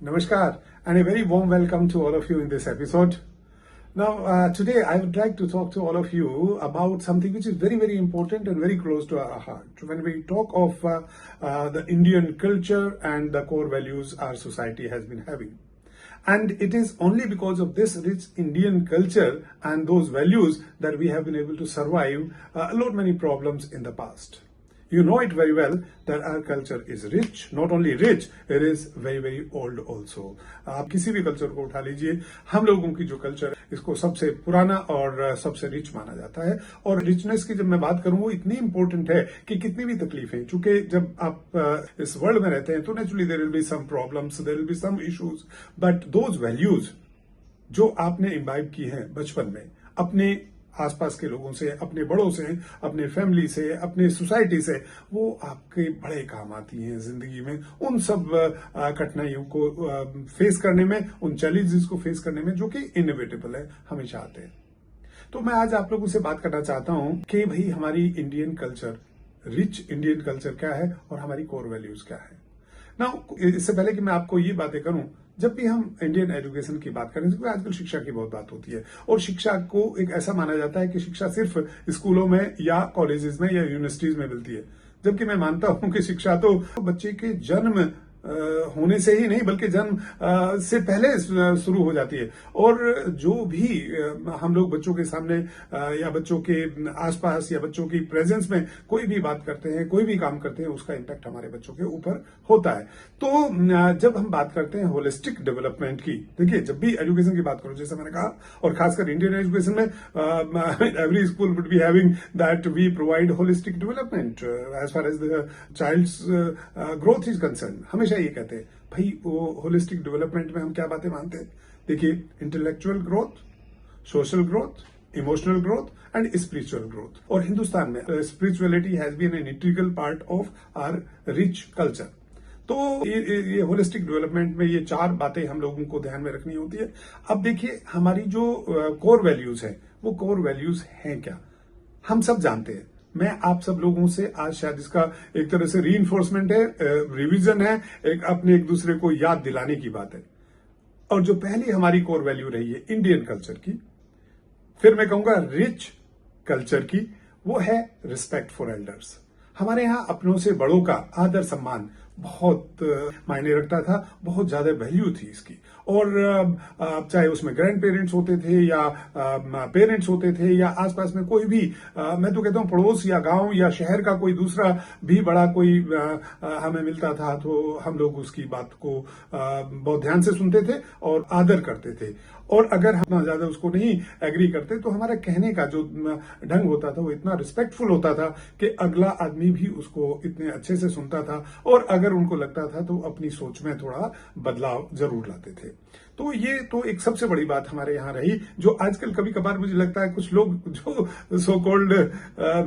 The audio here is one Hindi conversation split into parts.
Namaskar and a very warm welcome to all of you in this episode. Now, today I would like to talk to all of you about something which is very, very important and very close to our heart. When we talk of the Indian culture and the core values our society has been having. And it is only because of this rich Indian culture and those values that we have been able to survive a lot many problems in the past. You know it very well that our culture is rich, not only rich, it is very, very old also. आप किसी भी कल्चर को उठा लीजिए, हम लोगों की जो कल्चर है इसको सबसे पुराना और सबसे रिच माना जाता है। और रिचनेस की जब मैं बात करूं वो इतनी इंपॉर्टेंट है कि कितनी भी तकलीफें, चूंकि जब आप इस वर्ल्ड में रहते हैं तो naturally there will be some problems, there will be some issues, but those values जो आपने इम्बाइब की हैं बचपन में अपने आसपास के लोगों से, अपने बड़ों से, अपने फैमिली से, अपने सोसाइटी से, वो आपके बड़े काम आती हैं जिंदगी में उन सब कठिनाइयों को फेस करने में, उन चैलेंजेस को फेस करने में जो कि इनएविटेबल है, हमेशा आते हैं। तो मैं आज आप लोगों से बात करना चाहता हूं कि भाई हमारी Indian culture, rich Indian culture क्या है और हमारी कोर वैल्यूज क्या है। नाउ इससे पहले कि मैं आपको ये बातें करूं, जब भी हम इंडियन एजुकेशन की बात करें तो आजकल शिक्षा की बहुत बात होती है और शिक्षा को एक ऐसा माना जाता है कि शिक्षा सिर्फ स्कूलों में या कॉलेजेस में या यूनिवर्सिटीज में मिलती है, जबकि मैं मानता हूं कि शिक्षा तो बच्चे के जन्म होने से ही नहीं बल्कि जन्म से पहले शुरू हो जाती है। और जो भी हम लोग बच्चों के सामने या बच्चों के आसपास या बच्चों की प्रेजेंस में कोई भी बात करते हैं, कोई भी काम करते हैं, उसका इम्पैक्ट हमारे बच्चों के ऊपर होता है। तो जब हम बात करते हैं होलिस्टिक डेवलपमेंट की, देखिए जब भी एजुकेशन की बात करो, जैसे मैंने कहा, और खासकर इंडियन एजुकेशन में every school would be having that we provide holistic development as far as the child's growth is concern. हमेशा ये कहते हैं भाई वो होलिस्टिक डेवलपमेंट में हम क्या बातें मानते हैं। देखिए, intellectual growth, social growth, emotional growth and spiritual growth. और हिंदुस्तान में spirituality has been an integral part of our rich culture. तो ये होलिस्टिक डेवलपमेंट में ये चार बातें हम लोगों को ध्यान में रखनी होती है। अब देखिए, हमारी जो कोर वैल्यूज है वो कोर वैल्यूज हैं क्या, हम सब जानते हैं। मैं आप सब लोगों से आज शायद इसका एक तरह से रीइंफोर्समेंट है, रिवीजन है, एक दूसरे को याद दिलाने की बात है। और जो पहली हमारी कोर वैल्यू रही है इंडियन कल्चर की, फिर मैं कहूंगा रिच कल्चर की, वो है रिस्पेक्ट फॉर एल्डर्स। हमारे यहां अपनों से बड़ों का आदर सम्मान बहुत मायने रखता था, बहुत ज्यादा वैल्यू थी इसकी। और चाहे उसमें ग्रैंड पेरेंट्स होते थे या पेरेंट्स होते थे या आसपास में कोई भी, मैं तो कहता हूं पड़ोस या गांव या शहर का कोई दूसरा भी बड़ा कोई हमें मिलता था तो हम लोग उसकी बात को बहुत ध्यान से सुनते थे और आदर करते थे। और अगर हम ज्यादा उसको नहीं एग्री करते तो हमारा कहने का जो ढंग होता था वो इतना रिस्पेक्टफुल होता था कि अगला आदमी भी उसको इतने अच्छे से सुनता था, और अगर उनको लगता था तो अपनी सोच में थोड़ा बदलाव जरूर लाते थे। तो ये तो एक सबसे बड़ी बात हमारे यहाँ रही, जो आजकल कभी कभार मुझे लगता है कुछ लोग जो सो कॉल्ड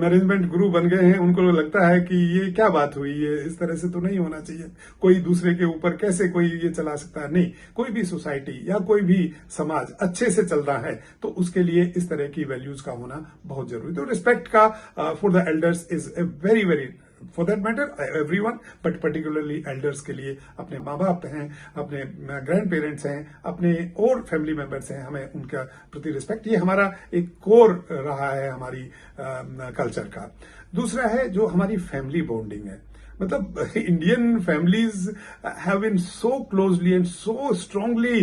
मैनेजमेंट गुरु बन गए हैं उनको लगता है कि ये क्या बात हुई, ये इस तरह से तो नहीं होना चाहिए, कोई दूसरे के ऊपर कैसे कोई ये चला सकता है। नहीं, कोई भी सोसाइटी या कोई भी समाज अच्छे से चल रहा है तो उसके लिए इस तरह की वैल्यूज का होना बहुत जरूरी। तो रिस्पेक्ट का for the elders is a very very, for that matter everyone, but particularly elders के लिए, अपने माँ बाप हैं, अपने ग्रैंड पेरेंट्स हैं, अपने और फैमिली मेंबर्स हैं, हमें उनका प्रति रिस्पेक्ट, ये हमारा एक कोर रहा है हमारी कल्चर का। दूसरा है जो हमारी फैमिली बॉन्डिंग है। मतलब Indian families have been so closely and so strongly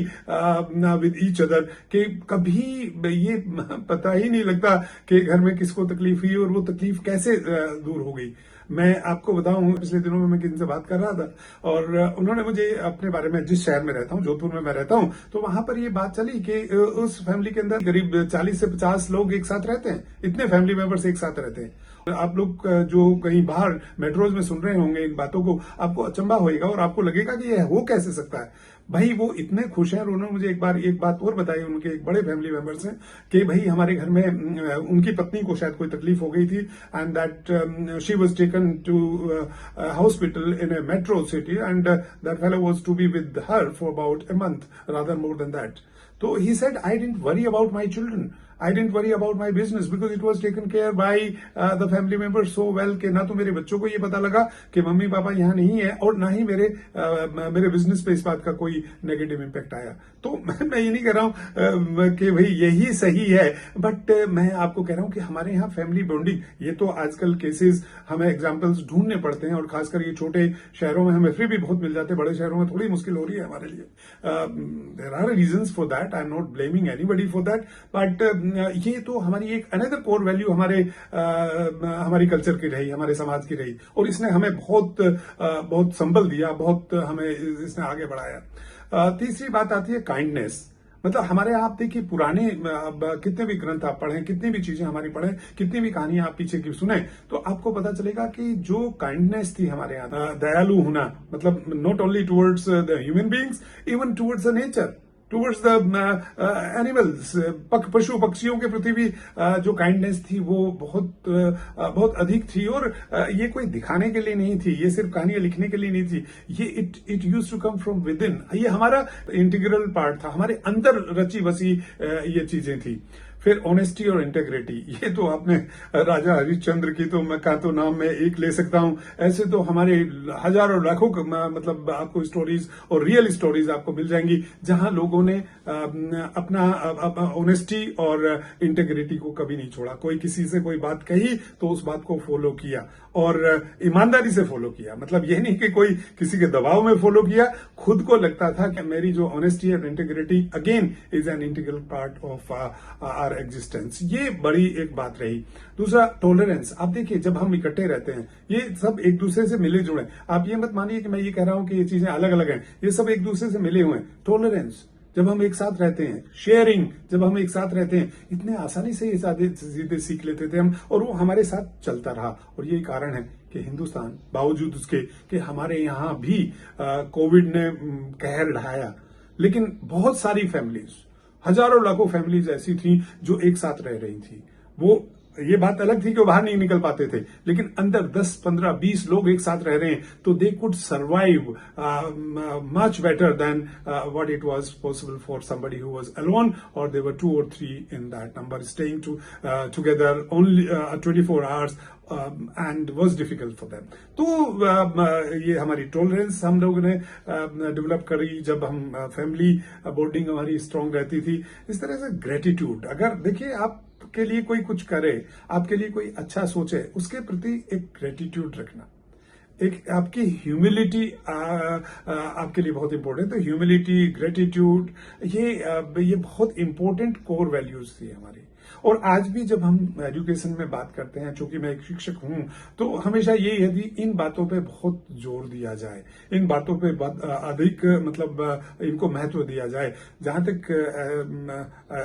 with each other कि कभी ये पता ही नहीं लगता कि घर में किसको तकलीफ हुई और वो तकलीफ कैसे दूर हो गई। मैं आपको बताऊं, पिछले दिनों में मैं किसी से बात कर रहा था और उन्होंने मुझे अपने बारे में, जिस शहर में रहता हूं, जोधपुर में मैं रहता हूं, तो वहां पर ये बात चली कि उस फैमिली के अंदर करीब 40 से 50 लोग एक साथ रहते हैं। इतने फैमिली मेंबर्स एक साथ रहते हैं। आप लोग जो कहीं बाहर मेट्रोज में सुन रहे होंगे इन बातों को, आपको अचंभा होएगा और आपको लगेगा कि ये हो कैसे सकता है। भाई वो इतने खुश हैं और उन्होंने मुझे एक बात और बताई, उनके एक बड़े फैमिली मेंबर्स हैं, कि भाई हमारे घर में उनकी पत्नी को शायद कोई तकलीफ हो गई थी and that she was taken to hospital in a metro city and that fellow was to be with her for about a month rather more than that. तो he said, I didn't worry about my children, I didn't worry about my business because it was taken care by the family member so well कि ना तो मेरे बच्चों को ये पता लगा कि मम्मी पापा यहाँ नहीं है और ना ही मेरे बिजनेस पे इस बात का कोई नेगेटिव इम्पैक्ट आया। तो मैं ये नहीं कह रहा हूं कि भाई यही सही है, बट मैं आपको कह रहा हूं कि हमारे यहाँ फैमिली बॉन्डिंग, ये तो आजकल केसेस हमें एग्जांपल्स ढूंढने पड़ते हैं और खासकर ये छोटे शहरों में हमें फिर भी बहुत मिल जाते हैं, बड़े शहरों में थोड़ी मुश्किल हो रही है हमारे लिए। There are reasons for that, I am not blaming anybody for that, but ये तो हमारी एक अनदर कोर वैल्यू हमारी कल्चर की रही, हमारे समाज की रही, और इसने हमें बहुत संबल दिया, बहुत हमें इसने आगे बढ़ाया। तीसरी बात आती है काइंडनेस। मतलब हमारे आप देखिए पुराने कितने भी ग्रंथ आप पढ़ें, कितनी भी चीजें हमारी पढ़ें, कितनी भी कहानियां आप पीछे की सुने, तो आपको पता चलेगा कि जो काइंडनेस थी हमारे यहाँ, दयालु होना, मतलब not only towards the human beings, even towards the nature, towards the animals, पशु पक्षियों के प्रति भी जो काइंडनेस थी वो बहुत अधिक थी। और ये कोई दिखाने के लिए नहीं थी, ये सिर्फ कहानियां लिखने के लिए नहीं थी, ये it used to come from within, ये हमारा इंटीग्रल पार्ट था, हमारे अंदर रची बसी ये चीजें थी। फिर ऑनेस्टी और इंटेग्रिटी, ये तो आपने राजा हरिश्चंद्र की तो मैं का तो नाम मैं एक ले सकता हूं, ऐसे तो हमारे हजारों लाखों मतलब आपको स्टोरीज और रियल स्टोरीज आपको मिल जाएंगी जहां लोगों ने अपना ऑनेस्टी और इंटेग्रिटी को कभी नहीं छोड़ा। कोई किसी से कोई बात कही तो उस बात को फॉलो किया और ईमानदारी से फॉलो किया, मतलब यह नहीं कि कोई किसी के दबाव में फॉलो किया, खुद को लगता था कि मेरी जो ऑनेस्टी और integrity again is an integral part of our existence. ये बड़ी एक बात रही। दूसरा टॉलरेंस, आप देखिए जब हम इकट्ठे रहते हैं ये सब एक दूसरे से मिले जुड़े, आप ये मत मानिए कि मैं ये कह रहा हूं कि ये चीजें अलग अलग हैं, ये सब एक दूसरे से मिले हुए हैं। टॉलरेंस, जब हम एक साथ रहते हैं, शेयरिंग, जब हम एक साथ रहते हैं, इतने आसानी से ये चीजें सीख लेते थे हम, और वो हमारे साथ चलता रहा। और यही कारण है कि हिंदुस्तान बावजूद उसके कि हमारे यहां भी कोविड ने कहर ढाया, लेकिन बहुत सारी फैमिलीज, हजारों लाखों फैमिलीज ऐसी थी जो एक साथ रह रही थी। वो ये बात अलग थी कि वो बाहर नहीं निकल पाते थे, लेकिन अंदर 10, 15, 20 लोग एक साथ रह रहे हैं तो they could survive much better than what it was possible for somebody who was alone, और दे वर 2 or 3 in that number staying together only 24 hours and was difficult for them. तो ये हमारी टॉलरेंस हम लोगों ने डेवलप करी जब हम फैमिली बॉन्डिंग हमारी स्ट्रांग रहती थी। इस तरह से ग्रेटिट्यूड, अगर देखिए आपके लिए कोई कुछ करे, आपके लिए कोई अच्छा सोचे, उसके प्रति एक ग्रेटिट्यूड रखना, एक आपकी ह्यूमिलिटी आपके लिए बहुत इंपॉर्टेंट है। तो ह्यूमिलिटी, ग्रेटिट्यूड, ये बहुत इंपॉर्टेंट कोर वैल्यूज थी हमारी। और आज भी जब हम एजुकेशन में बात करते हैं, चूंकि मैं एक शिक्षक हूं, तो हमेशा यही है कि इन बातों पे बहुत जोर दिया जाए, इन बातों पे अधिक मतलब इनको महत्व दिया जाए। जहां तक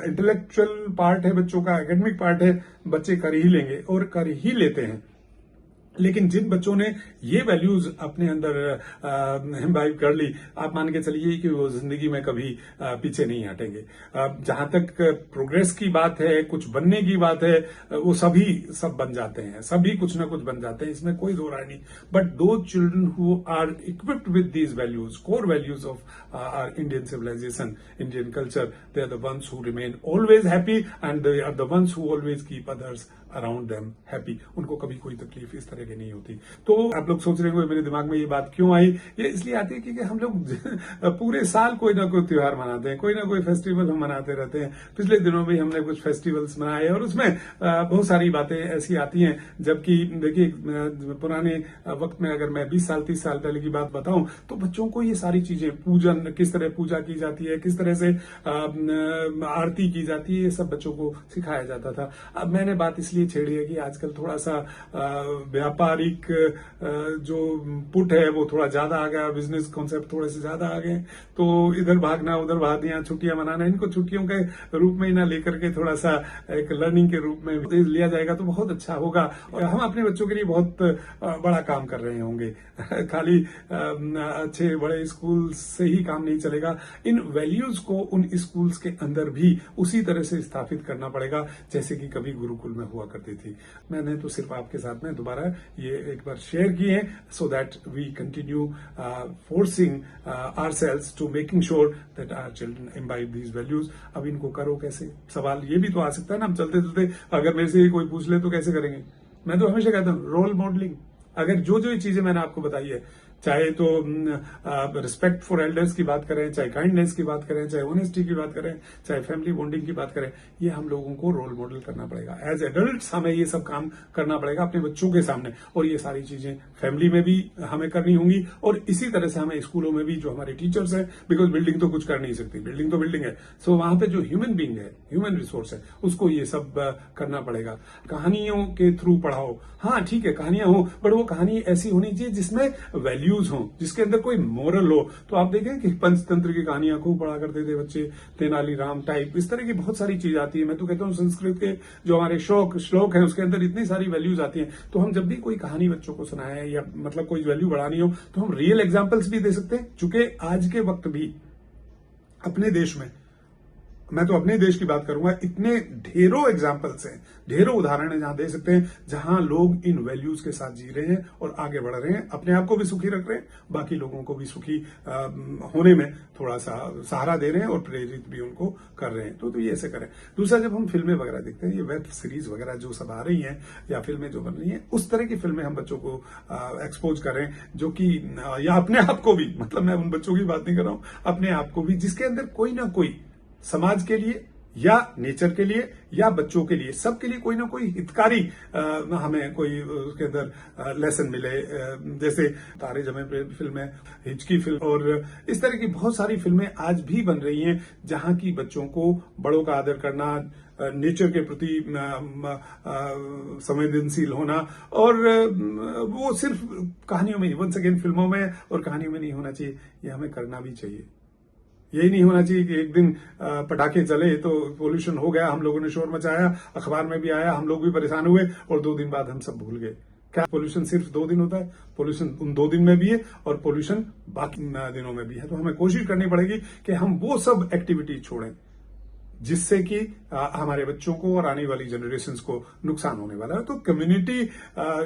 इंटेलेक्चुअल पार्ट है बच्चों का, एकेडमिक पार्ट है, बच्चे कर ही लेंगे और कर ही लेते हैं, लेकिन जिन बच्चों ने ये वैल्यूज अपने अंदर इम्बाइब कर ली, आप मान के चलिए कि वो जिंदगी में कभी पीछे नहीं हटेंगे। जहां तक प्रोग्रेस की बात है, कुछ बनने की बात है, वो सब बन जाते हैं, सभी कुछ ना कुछ बन जाते हैं, इसमें कोई दो राय नहीं। But those children who are equipped with these values, core values of our Indian civilisation, Indian culture, they are the ones who remain always happy and they are the ones who always keep others around them happy. उनको कभी कोई तकलीफ इस तरह की नहीं होती। तो आप लोग सोच रहे होंगे मेरे दिमाग में ये बात क्यों आई, ये इसलिए आती है क्योंकि हम लोग पूरे साल कोई ना कोई त्योहार मनाते हैं, कोई ना कोई फेस्टिवल हम मनाते रहते हैं। पिछले दिनों में हमने कुछ फेस्टिवल्स मनाए और उसमें बहुत सारी बातें ऐसी आती हैं, जबकि देखिए पुराने वक्त में अगर मैं 20 साल 30 साल पहले की बात बताऊं तो बच्चों को ये सारी चीजें, पूजन, किस तरह पूजा की जाती है, किस तरह से आरती की जाती है, ये सब बच्चों को सिखाया जाता था। अब मैंने बात इसलिए छेड़ी है कि आजकल थोड़ा सा व्यापारिक जो पुट है वो थोड़ा ज्यादा आ गया, बिजनेस कॉन्सेप्ट थोड़े से ज्यादा आ गए, तो इधर भागना उधर भागना, छुट्टियां मनाना, इनको छुट्टियों के रूप में ही ना लेकर के थोड़ा सा एक लर्निंग के रूप में लिया जाएगा तो बहुत अच्छा होगा। और हम अपने बच्चों के लिए बहुत बड़ा काम कर रहे होंगे। खाली अच्छे बड़े स्कूल से ही काम नहीं चलेगा, इन वैल्यूज को उन स्कूल्स के अंदर भी उसी तरह से स्थापित करना पड़ेगा जैसे कि कभी गुरुकुल में हुआ करती थी। मैंने तो सिर्फ आपके साथ में दोबारा ये एक बार शेयर किए so that we continue forcing ourselves to making sure that our children imbibe these values. अब इनको करो कैसे? सवाल ये भी तो आ सकता है ना, हम चलते चलते अगर मेरे से कोई पूछ ले तो कैसे करेंगे? मैं तो हमेशा कहता हूँ रोल मॉडलिंग। अगर जो जो ये चीजें मैंने आपको बताई है, चाहे तो रिस्पेक्ट फॉर एल्डर्स की बात करें, चाहे काइंडनेस की बात करें, चाहे ऑनेस्टी की बात करें, चाहे फैमिली बॉन्डिंग की बात करें, ये हम लोगों को रोल मॉडल करना पड़ेगा। एज एडल्ट्स हमें ये सब काम करना पड़ेगा अपने बच्चों के सामने, और ये सारी चीजें फैमिली में भी हमें करनी होंगी, और इसी तरह से हमें स्कूलों में भी जो हमारे टीचर्स हैं, बिकॉज बिल्डिंग तो कुछ कर नहीं सकती, बिल्डिंग तो बिल्डिंग है, सो वहां पे जो ह्यूमन बींग है, ह्यूमन रिसोर्स है, उसको ये सब करना पड़ेगा। कहानियों के थ्रू पढ़ाओ, हाँ ठीक है कहानियां हो, बट वो कहानी ऐसी होनी चाहिए जिसमें वैल्यूज हो, जिसके अंदर कोई मोरल हो। तो आप देखें कि पंचतंत्र की कहानियां खूब पढ़ा करते थे बच्चे, तेनालीराम टाइप, इस तरह की बहुत सारी चीज आती है। मैं तो कहता हूँ संस्कृत के जो हमारे श्लोक हैं उसके अंदर इतनी सारी वैल्यूज आती हैं। तो हम जब भी कोई कहानी बच्चों को सुनाएं या मतलब कोई वैल्यू बढ़ानी हो, तो हम रियल एग्जाम्पल्स भी दे सकते हैं। चूंकि आज के वक्त भी अपने देश में, मैं तो अपने देश की बात करूंगा, इतने ढेरों एग्जाम्पल्स हैं, ढेरों उदाहरण हैं जहां दे सकते हैं, जहां लोग इन वैल्यूज के साथ जी रहे हैं और आगे बढ़ रहे हैं, अपने आप को भी सुखी रख रहे हैं, बाकी लोगों को भी सुखी होने में थोड़ा सा सहारा दे रहे हैं और प्रेरित भी उनको कर रहे हैं। तो ये ऐसे करें। दूसरा, जब हम फिल्में वगैरह देखते हैं, ये वेब सीरीज वगैरह जो सब आ रही हैं या फिल्में जो बन रही हैं, उस तरह की फिल्में हम बच्चों को एक्सपोज करें, जो कि या अपने आप को भी, मतलब मैं उन बच्चों की बात नहीं कर रहा हूं, अपने आप को भी, जिसके अंदर कोई ना कोई समाज के लिए या नेचर के लिए या बच्चों के लिए, सबके लिए कोई ना कोई हितकारी हमें कोई उसके अंदर लेसन मिले। जैसे तारे जमे पे फिल्म है, हिचकी फिल्म, और इस तरह की बहुत सारी फिल्में आज भी बन रही हैं, जहां की बच्चों को बड़ों का आदर करना, नेचर के प्रति संवेदनशील होना, और वो सिर्फ कहानियों में, वंस अगेन फिल्मों में और कहानियों में नहीं होना चाहिए, ये हमें करना भी चाहिए। यही नहीं होना चाहिए कि एक दिन पटाखे चले तो पोल्यूशन हो गया, हम लोगों ने शोर मचाया, अखबार में भी आया, हम लोग भी परेशान हुए, और 2 दिन बाद हम सब भूल गए। क्या पोल्यूशन सिर्फ 2 दिन होता है? पोल्यूशन उन 2 दिन में भी है और पोल्यूशन बाकी दिनों में भी है। तो हमें कोशिश करनी पड़ेगी कि हम वो सब एक्टिविटी छोड़ें जिससे कि हमारे बच्चों को और आने वाली जनरेशंस को नुकसान होने वाला है। तो community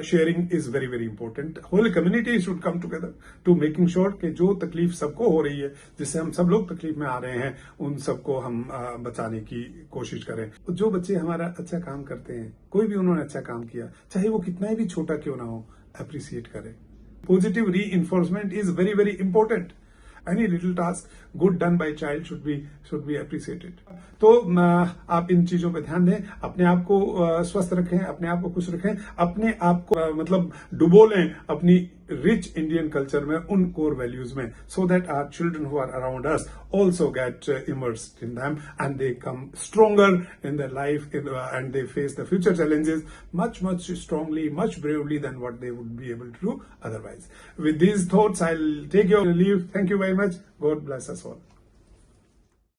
sharing is very very important. Whole community should come together to making sure कि जो तकलीफ सबको हो रही है, जिससे हम सब लोग तकलीफ में आ रहे हैं, उन सबको हम बचाने की कोशिश करें। जो बच्चे हमारा अच्छा काम करते हैं, कोई भी उन्होंने अच्छा काम किया, चाहे वो कितना भी छोटा क्यों ना हो, अप्रिसिएट करें। पॉजिटिव री enforcement is very very important. Any little task good done by child should be appreciated. तो आप इन चीजों पे ध्यान दें, अपने आप को स्वस्थ रखें, अपने आप को खुश रखें, अपने आप को मतलब डुबो लें अपनी रिच इंडियन कल्चर में, उन कोर वैल्यूज में, so that our children who are around us also get immersed in them and they come stronger in their life and they face the future challenges much strongly, much bravely than what they would be able to do otherwise. With these thoughts, I'll take your leave. Thank you very much. God bless us all.